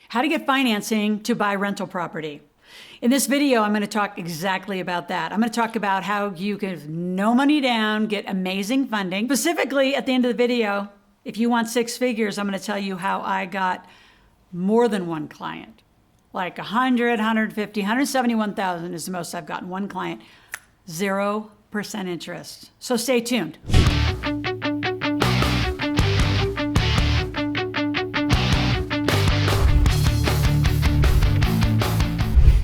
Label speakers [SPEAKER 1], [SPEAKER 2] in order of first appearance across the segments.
[SPEAKER 1] How to get financing to buy rental property. In this video, I'm going to talk exactly about that. I'm going to talk about how you can, with no money down, get amazing funding. Specifically, at the end of the video, if you want six figures, I'm going to tell you how I got more than one client. Like 100, 150, 171,000 is the most I've gotten one client. 0% interest. So stay tuned.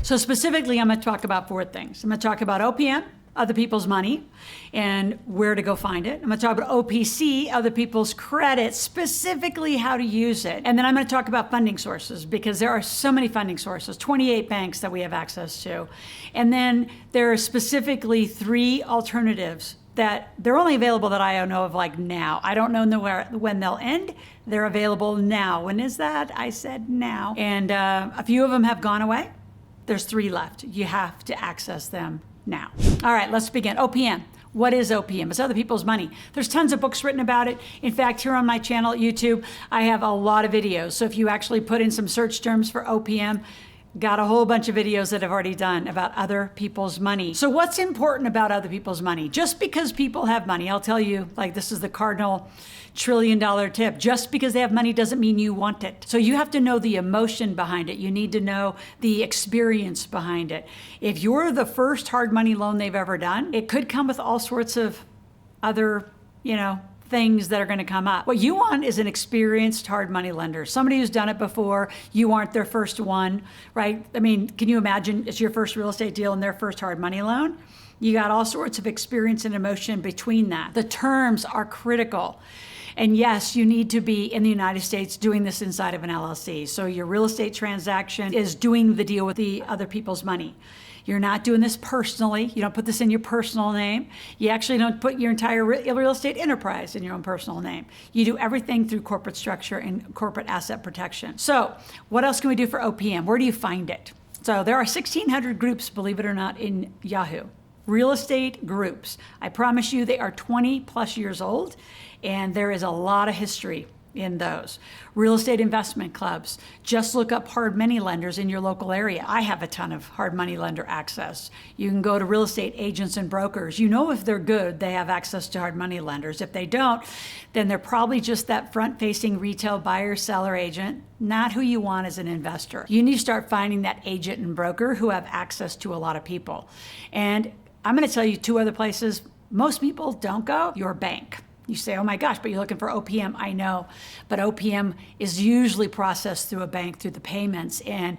[SPEAKER 1] So specifically, I'm going to talk about four things. I'm going to talk about OPM, other people's money, and where to go find it. I'm going to talk about OPC, other people's credit, specifically how to use it. And then I'm going to talk about funding sources, because there are so many funding sources, 28 banks that we have access to. And then there are specifically 3 alternatives that they're only available that I know of like now. I don't know when they'll end. They're available now. When is that? I said now. And a few of them have gone away. There's 3 left. You have to access them now. All right, let's begin. OPM. What is OPM? It's other people's money. There's tons of books written about it. In fact, here on my channel at YouTube, I have a lot of videos. So if you actually put in some search terms for OPM, got a whole bunch of videos that I've already done about other people's money. So what's important about other people's money? Just because people have money, I'll tell you, like this is the cardinal $1 trillion tip. Just because they have money doesn't mean you want it. So you have to know the emotion behind it. You need to know the experience behind it. If you're the first hard money loan they've ever done, it could come with all sorts of other, things that are going to come up. What you want is an experienced hard money lender, somebody who's done it before. You aren't their first one, right? I mean, can you imagine it's your first real estate deal and their first hard money loan? You got all sorts of experience and emotion between that. The terms are critical. And yes, you need to be in the United States doing this inside of an LLC. So your real estate transaction is doing the deal with the other people's money. You're not doing this personally. You don't put this in your personal name. You actually don't put your entire real estate enterprise in your own personal name. You do everything through corporate structure and corporate asset protection. So what else can we do for OPM? Where do you find it? So there are 1,600 groups, believe it or not, in Yahoo. Real estate groups. I promise you they are 20 plus years old, and there is a lot of history in those. Real estate investment clubs. Just look up hard money lenders in your local area. I have a ton of hard money lender access. You can go to real estate agents and brokers. You know if they're good, they have access to hard money lenders. If they don't, then they're probably just that front-facing retail buyer, seller agent, not who you want as an investor. You need to start finding that agent and broker who have access to a lot of people. And I'm going to tell you 2 other places most people don't go. Your bank. You say, oh my gosh, but you're looking for OPM. I know, but OPM is usually processed through a bank, through the payments. And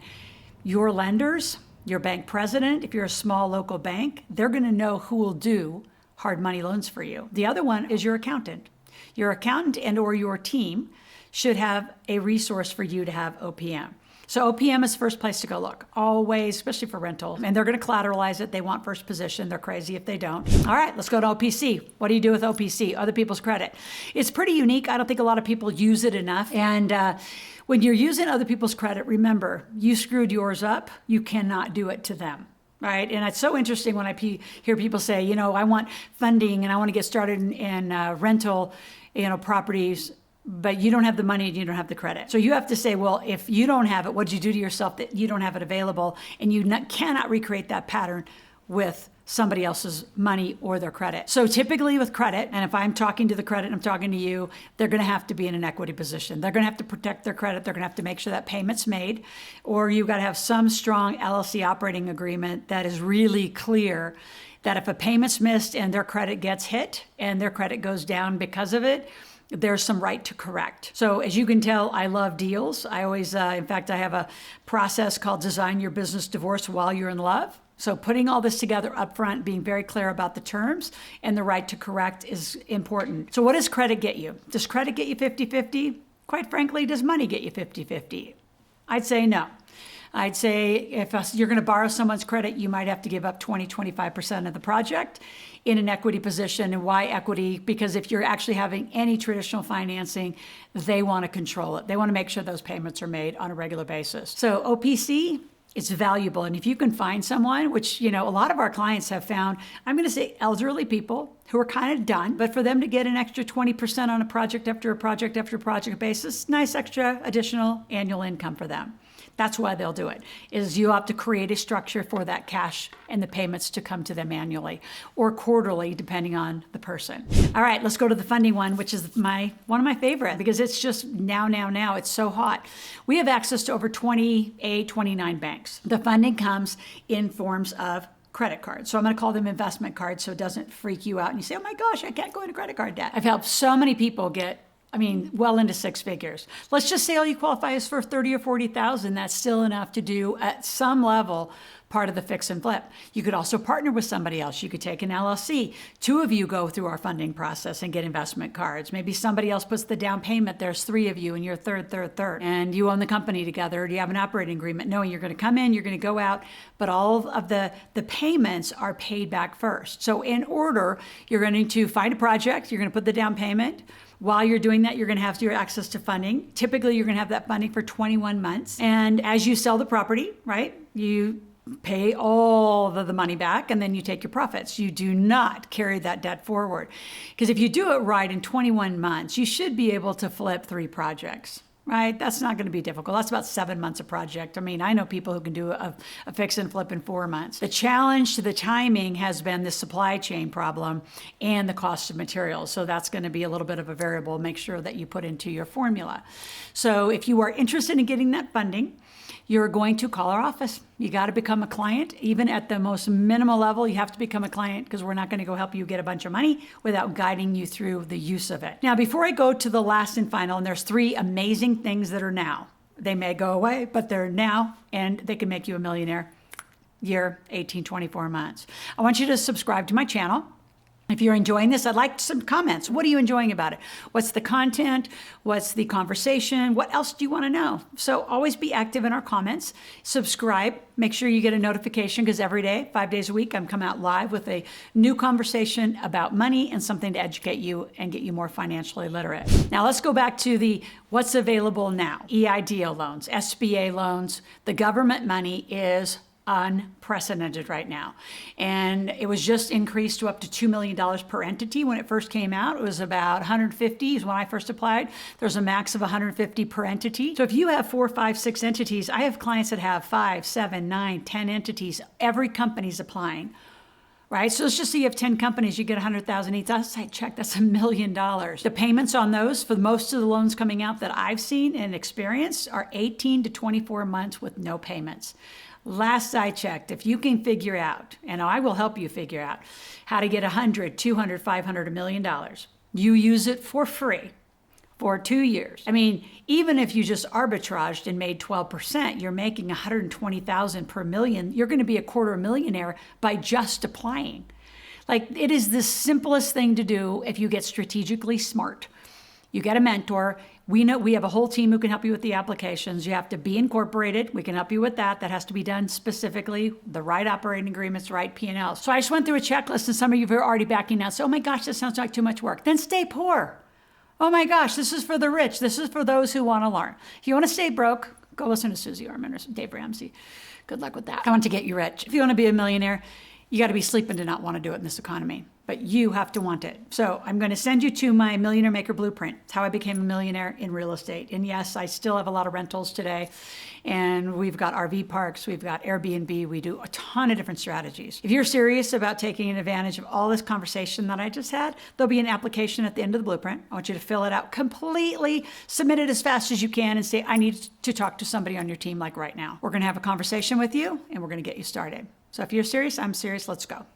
[SPEAKER 1] your lenders, your bank president, if you're a small local bank, they're going to know who will do hard money loans for you. The other one is your accountant. Your accountant and or your team should have a resource for you to have OPM. So OPM is the first place to go look, always, especially for rental. And they're going to collateralize it. They want first position. They're crazy if they don't. All right, let's go to OPC. What do you do with OPC? Other people's credit. It's pretty unique. I don't think a lot of people use it enough. And when you're using other people's credit, remember, you screwed yours up. You cannot do it to them. Right. And it's so interesting when I hear people say, I want funding and I want to get started in rental, properties, but you don't have the money and you don't have the credit. So you have to say, well, if you don't have it, what did you do to yourself that you don't have it available? And you cannot recreate that pattern with somebody else's money or their credit. So typically with credit, and if I'm talking to the credit and I'm talking to you, they're going to have to be in an equity position. They're going to have to protect their credit. They're going to have to make sure that payment's made, or you've got to have some strong LLC operating agreement that is really clear that if a payment's missed and their credit gets hit and their credit goes down because of it, there's some right to correct. So as you can tell, I love deals. I always, in fact, I have a process called Design Your Business Divorce While You're in Love. So putting all this together up front, being very clear about the terms and the right to correct is important. So what does credit get you? Does credit get you 50-50? Quite frankly, does money get you 50-50? I'd say no. I'd say if you're going to borrow someone's credit, you might have to give up 20-25% of the project in an equity position. And why equity? Because if you're actually having any traditional financing, they want to control it. They want to make sure those payments are made on a regular basis. So OPC, it's valuable. And if you can find someone, which, a lot of our clients have found, I'm going to say elderly people who are kind of done, but for them to get an extra 20% on a project after a project after project basis, nice extra additional annual income for them. That's why they'll do it, is you have to create a structure for that cash and the payments to come to them annually or quarterly, depending on the person. All right, let's go to the funding one, which is one of my favorite because it's just now, it's so hot. We have access to over 28, 29 banks. The funding comes in forms of credit cards. So I'm going to call them investment cards so it doesn't freak you out and you say, oh my gosh, I can't go into credit card debt. I've helped so many people get well into six figures. Let's just say all you qualify is for 30 or 40,000. That's still enough to do at some level part of the fix and flip. You could also partner with somebody else. You could take an LLC. Two of you go through our funding process and get investment cards. Maybe somebody else puts the down payment. There's three of you and you're third. And you own the company together. Or do you have an operating agreement knowing you're going to come in, you're going to go out, but all of the payments are paid back first. So in order, you're going to find a project. You're going to put the down payment. While you're doing that, you're going to have your access to funding. Typically, you're going to have that funding for 21 months. And as you sell the property, right, you pay all of the money back and then you take your profits. You do not carry that debt forward. Because if you do it right in 21 months, you should be able to flip 3 projects. Right? That's not going to be difficult. That's about 7 months a project. I know people who can do a fix and flip in 4 months. The challenge to the timing has been the supply chain problem and the cost of materials. So that's going to be a little bit of a variable. Make sure that you put into your formula. So if you are interested in getting that funding, you're going to call our office. You got to become a client. Even at the most minimal level, you have to become a client because we're not going to go help you get a bunch of money without guiding you through the use of it. Now, before I go to the last and final, and there's 3 amazing things that are now. They may go away, but they're now, and they can make you a millionaire year, 18, 24 months. I want you to subscribe to my channel. If you're enjoying this, I'd like some comments. What are you enjoying about it? What's the content? What's the conversation? What else do you want to know? So always be active in our comments. Subscribe. Make sure you get a notification because every day, 5 days a week, I'm coming out live with a new conversation about money and something to educate you and get you more financially literate. Now let's go back to what's available now. EIDL loans, SBA loans. The government money is unprecedented right now. And it was just increased to up to $2 million per entity. When it first came out, it was about 150 is when I first applied. There's a max of 150 per entity. So if you have 4, 5, 6 entities, I have clients that have 5, 7, 9, 10 entities. Every company's applying. Right? So let's just say you have 10 companies, you get 100,000 each. Outside check, that's $1 million. The payments on those for most of the loans coming out that I've seen and experienced are 18 to 24 months with no payments. Last I checked, if you can figure out, and I will help you figure out, how to get 100, 200, 500, $1 million, you use it for free for 2 years. Even if you just arbitraged and made 12%, you're making 120,000 per million. You're going to be a quarter millionaire by just applying. It is the simplest thing to do if you get strategically smart. You get a mentor. We know we have a whole team who can help you with the applications. You have to be incorporated. We can help you with that. That has to be done specifically, the right operating agreements, right P&Ls. So I just went through a checklist and some of you are already backing out. So, oh my gosh, this sounds like too much work. Then stay poor. Oh my gosh, this is for the rich. This is for those who want to learn. If you want to stay broke, go listen to Susie Orman or Dave Ramsey. Good luck with that. I want to get you rich. If you want to be a millionaire, you got to be sleeping to not want to do it in this economy. But you have to want it. So I'm going to send you to my Millionaire Maker Blueprint. It's how I became a millionaire in real estate. And yes, I still have a lot of rentals today. And we've got RV parks, we've got Airbnb, we do a ton of different strategies. If you're serious about taking advantage of all this conversation that I just had, there'll be an application at the end of the blueprint. I want you to fill it out completely, submit it as fast as you can and say, I need to talk to somebody on your team like right now. We're going to have a conversation with you and we're going to get you started. So if you're serious, I'm serious, let's go.